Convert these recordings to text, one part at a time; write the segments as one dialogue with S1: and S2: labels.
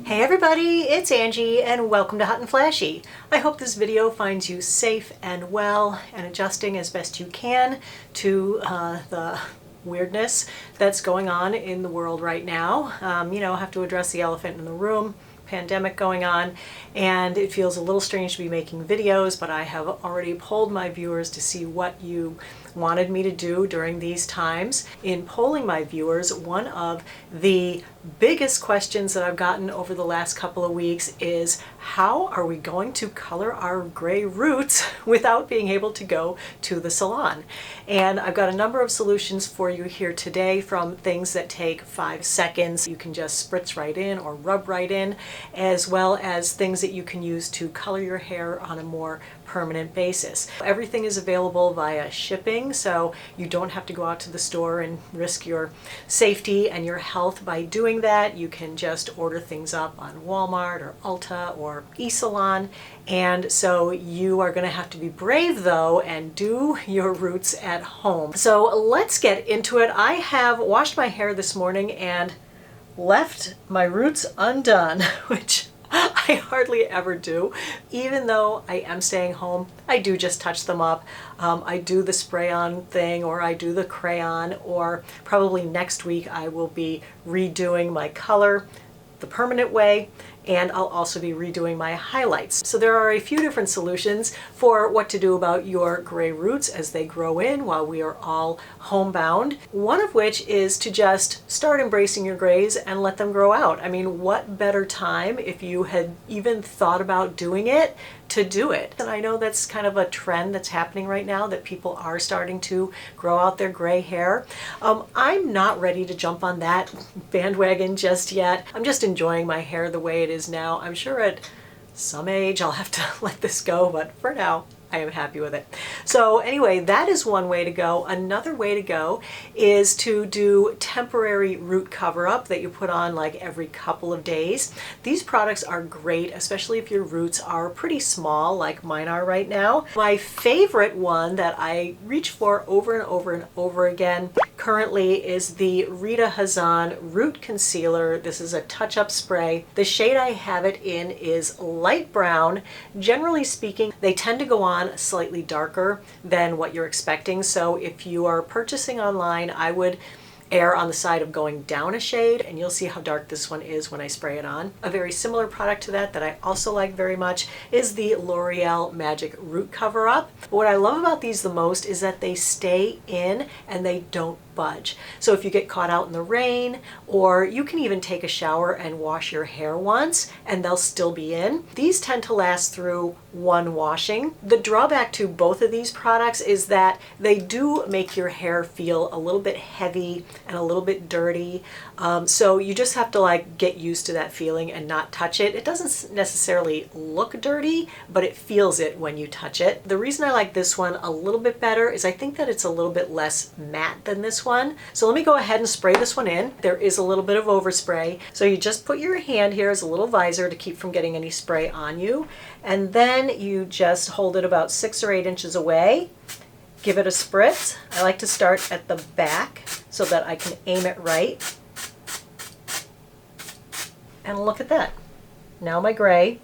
S1: Hey everybody, it's Angie and welcome to Hot and Flashy. I hope this video finds you safe and well and adjusting as best you can to the weirdness that's going on in the world right now. Have to address the elephant in the room. Pandemic going on, and it feels a little strange to be making videos, but I have already polled my viewers to see what you wanted me to do during these times. In polling my viewers, one of the biggest questions that I've gotten over the last couple of weeks is how are we going to color our gray roots without being able to go to the salon? And I've got a number of solutions for you here today, from things that take 5 seconds, you can just spritz right in or rub right in, as well as things that you can use to color your hair on a more permanent basis. Everything is available via shipping, so you don't have to go out to the store and risk your safety and your health by doing that. You can just order things up on Walmart or Ulta or eSalon, and so you are going to have to be brave though and do your roots at home. So let's get into it. I have washed my hair this morning and left my roots undone, which I hardly ever do. Even though I am staying home, I do just touch them up. I do the spray-on thing, or I do the crayon, or probably next week I will be redoing my color the permanent way, and I'll also be redoing my highlights. So there are a few different solutions for what to do about your gray roots as they grow in while we are all homebound. One of which is to just start embracing your grays and let them grow out. I mean, what better time, if you had even thought about doing it, to do it? And I know that's kind of a trend that's happening right now, that people are starting to grow out their gray hair. I'm not ready to jump on that bandwagon just yet. I'm just enjoying my hair the way it is now. I'm sure at some age I'll have to let this go, but for now I am happy with it. So anyway, that is one way to go. Another way to go is to do temporary root cover-up that you put on like every couple of days. These products are great, especially if your roots are pretty small like mine are right now. My favorite one that I reach for over and over and over again currently is the Rita Hasan Root Concealer. This is a touch-up spray. The shade I have it in is light brown. Generally speaking, they tend to go on slightly darker than what you're expecting. So if you are purchasing online, I would err on the side of going down a shade, and you'll see how dark this one is when I spray it on. A very similar product to that I also like very much is the L'Oreal Magic Root Cover Up. But what I love about these the most is that they stay in and they don't budge. So if you get caught out in the rain, or you can even take a shower and wash your hair once and they'll still be in. These tend to last through one washing. The drawback to both of these products is that they do make your hair feel a little bit heavy and a little bit dirty. So you just have to like get used to that feeling and not touch it. It doesn't necessarily look dirty, but it feels it when you touch it. The reason I like this one a little bit better is I think that it's a little bit less matte than this one. So let me go ahead and spray this one in. There is a little bit of overspray. So you just put your hand here as a little visor to keep from getting any spray on you. And then you just hold it about 6 or 8 inches away. Give it a spritz. I like to start at the back so that I can aim it right. And look at that. Now my gray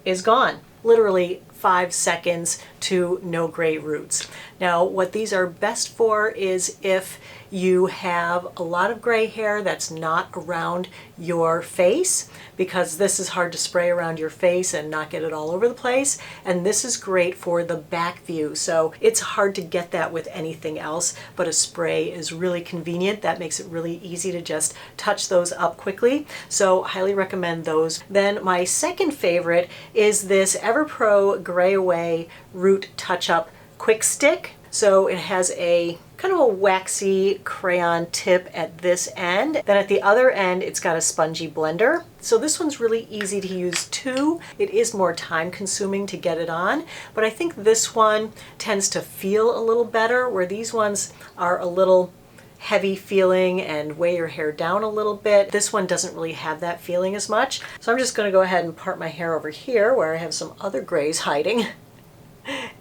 S1: is gone. Literally 5 seconds to no gray roots. Now what these are best for is if you have a lot of gray hair that's not around your face, because this is hard to spray around your face and not get it all over the place. And this is great for the back view. So it's hard to get that with anything else, but a spray is really convenient. That makes it really easy to just touch those up quickly. So highly recommend those. Then my second favorite is this EverPro Gray Away Root Touch-Up Quick Stick. So it has a kind of a waxy crayon tip at this end. Then at the other end, it's got a spongy blender. So this one's really easy to use too. It is more time consuming to get it on, but I think this one tends to feel a little better, where these ones are a little heavy feeling and weigh your hair down a little bit. This one doesn't really have that feeling as much. So I'm just going to go ahead and part my hair over here where I have some other grays hiding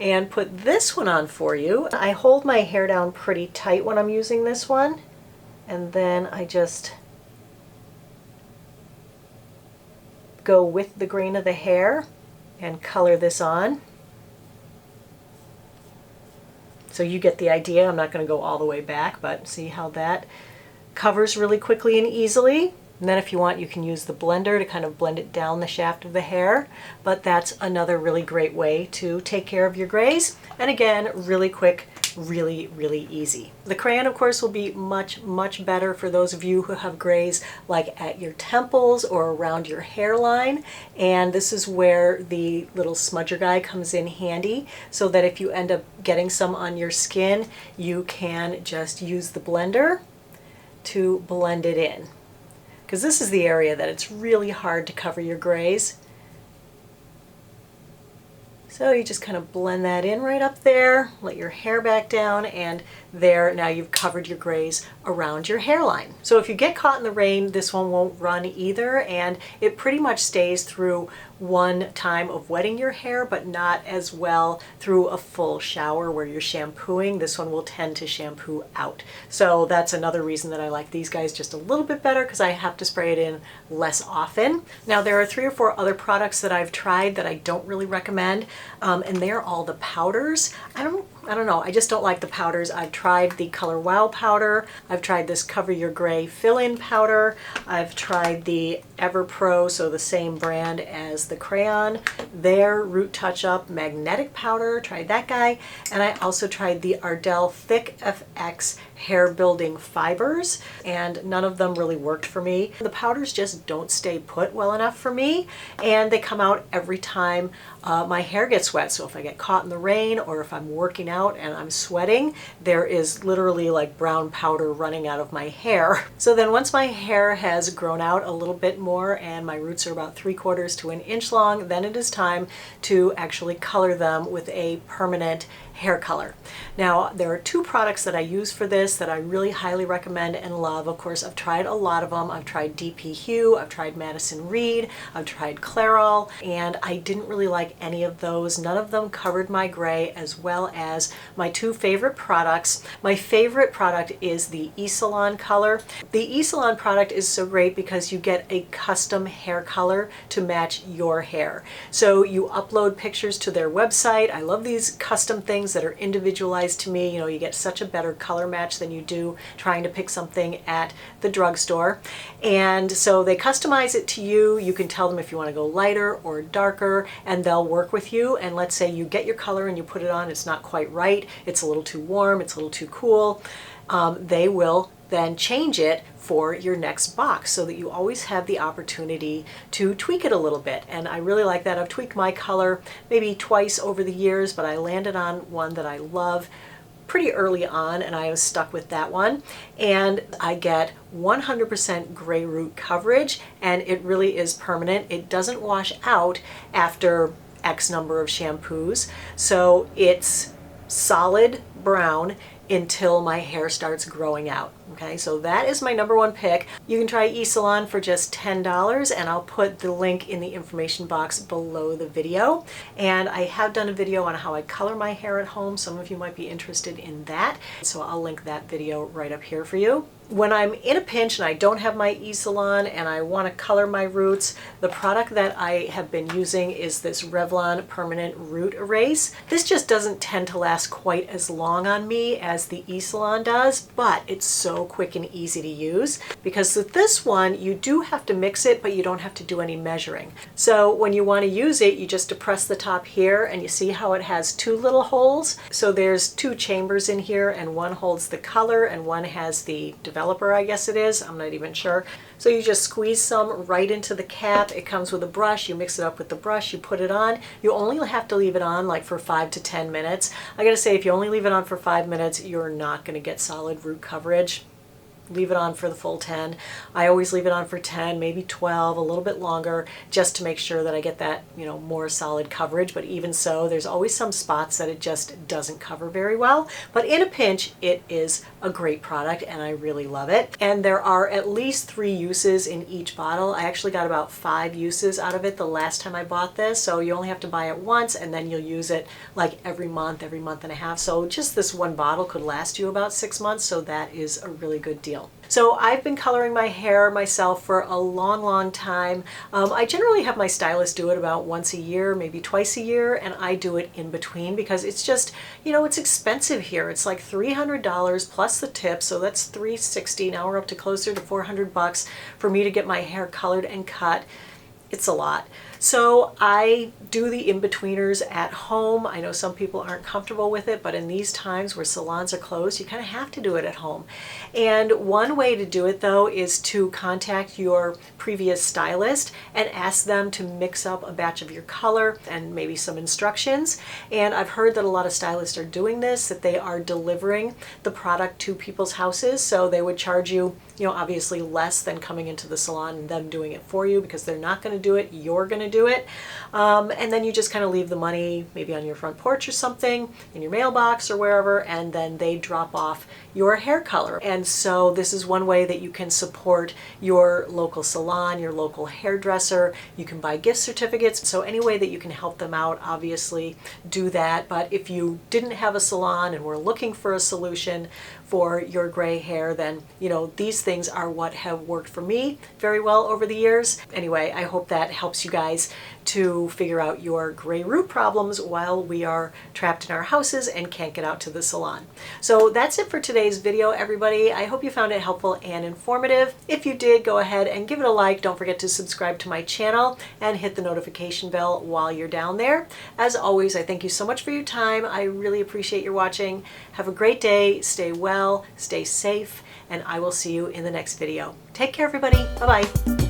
S1: and put this one on for you. I hold my hair down pretty tight when I'm using this one, and then I just go with the grain of the hair and color this on. So you get the idea. I'm not going to go all the way back, but see how that covers really quickly and easily. And then if you want, you can use the blender to kind of blend it down the shaft of the hair. But that's another really great way to take care of your grays. And again, really quick, really, really easy. The crayon, of course, will be much, much better for those of you who have grays like at your temples or around your hairline. And this is where the little smudger guy comes in handy, so that if you end up getting some on your skin, you can just use the blender to blend it in. Because this is the area that it's really hard to cover your grays. So you just kind of blend that in right up there, let your hair back down, and there, now you've covered your grays around your hairline. So if you get caught in the rain, this one won't run either, and it pretty much stays through one time of wetting your hair, but not as well through a full shower where you're shampooing. This one will tend to shampoo out. So that's another reason that I like these guys just a little bit better, because I have to spray it in less often. Now there are 3 or 4 other products that I've tried that I don't really recommend, and they're all the powders. I don't know, I just don't like the powders. I've tried the Color Wow powder, I've tried this Cover Your Gray fill-in powder, I've tried the EverPro, so the same brand as the crayon, their Root Touch Up magnetic powder, tried that guy, and I also tried the Ardell Thick FX hair building fibers, and none of them really worked for me. The powders just don't stay put well enough for me, and they come out every time my hair gets wet. So if I get caught in the rain, or if I'm working out and I'm sweating, there is literally like brown powder running out of my hair. So then once my hair has grown out a little bit more and my roots are about 3/4 to an inch long, then it is time to actually color them with a permanent hair color. Now there are 2 products that I use for this that I really highly recommend and love. Of course, I've tried a lot of them. I've tried DP Hue, I've tried Madison Reed, I've tried Clairol, and I didn't really like any of those. None of them covered my gray, as well as my 2 favorite products. My favorite product is the Salon Color. The Salon product is so great because you get a custom hair color to match your hair. So you upload pictures to their website. I love these custom things that are individualized to me. You know, you get such a better color match than you do trying to pick something at the drugstore. And so they customize it to you. You can tell them if you want to go lighter or darker, and they'll work with you. And let's say you get your color and you put it on, it's not quite right, it's a little too warm, it's a little too cool. They will then change it for your next box, so that you always have the opportunity to tweak it a little bit. And I really like that. I've tweaked my color maybe twice over the years, but I landed on one that I love pretty early on, and I was stuck with that one. And I get 100% gray root coverage, and it really is permanent. It doesn't wash out after X number of shampoos, so it's solid brown until my hair starts growing out. Okay, so that is my #1 pick. You can try Salon for just $10, and I'll put the link in the information box below the video. And I have done a video on how I color my hair at home. Some of you might be interested in that, so I'll link that video right up here for you. When I'm in a pinch and I don't have my Salon and I want to color my roots, the product that I have been using is this Revlon Permanent Root Erase. This just doesn't tend to last quite as long on me as the Salon does, but it's so quick and easy to use, because with this one you do have to mix it, but you don't have to do any measuring. So when you want to use it, you just depress the top here, and you see how it has 2 little holes. So there's 2 chambers in here, and one holds the color and one has the developer, I guess it is, I'm not even sure. So you just squeeze some right into the cap. It comes with a brush. You mix it up with the brush, you put it on. You only have to leave it on like for 5 to 10 minutes. I gotta say, if you only leave it on for 5 minutes, you're not gonna get solid root coverage. Leave it on for the full 10. I always leave it on for 10, maybe 12, a little bit longer, just to make sure that I get that, you know, more solid coverage. But even so, there's always some spots that it just doesn't cover very well. But in a pinch, it is a great product, and I really love it. And there are at least 3 uses in each bottle. I actually got about 5 uses out of it the last time I bought this. So you only have to buy it once, and then you'll use it like every month and a half. So just this one bottle could last you about 6 months. So that is a really good deal. deal. So I've been coloring my hair myself for a long time. I generally have my stylist do it about once a year, maybe twice a year, and I do it in between because it's just, you know, it's expensive here. It's like $300 plus the tip, so that's $360. Now we're up to closer to $400 for me to get my hair colored and cut. It's a lot. So I do the in-betweeners at home. I know some people aren't comfortable with it, but in these times where salons are closed, you kind of have to do it at home. And one way to do it though is to contact your previous stylist and ask them to mix up a batch of your color and maybe some instructions. And I've heard that a lot of stylists are doing this, that they are delivering the product to people's houses. So they would charge you, you know, obviously less than coming into the salon and them doing it for you because they're not going to do it, you're going to do it. And then you just kind of leave the money maybe on your front porch or something, in your mailbox or wherever, and then they drop off your hair color. And so this is one way that you can support your local salon, your local hairdresser. You can buy gift certificates. So any way that you can help them out, obviously do that. But if you didn't have a salon and were looking for a solution for your gray hair, then, you know, these things are what have worked for me very well over the years. Anyway, I hope that helps you guys to figure out your gray root problems while we are trapped in our houses and can't get out to the salon. So that's it for today's video, everybody. I hope you found it helpful and informative. If you did, go ahead and give it a like. Don't forget to subscribe to my channel and hit the notification bell while you're down there. As always, I thank you so much for your time. I really appreciate your watching. Have a great day. Stay well, stay safe, and I will see you in the next video. Take care, everybody. Bye-bye.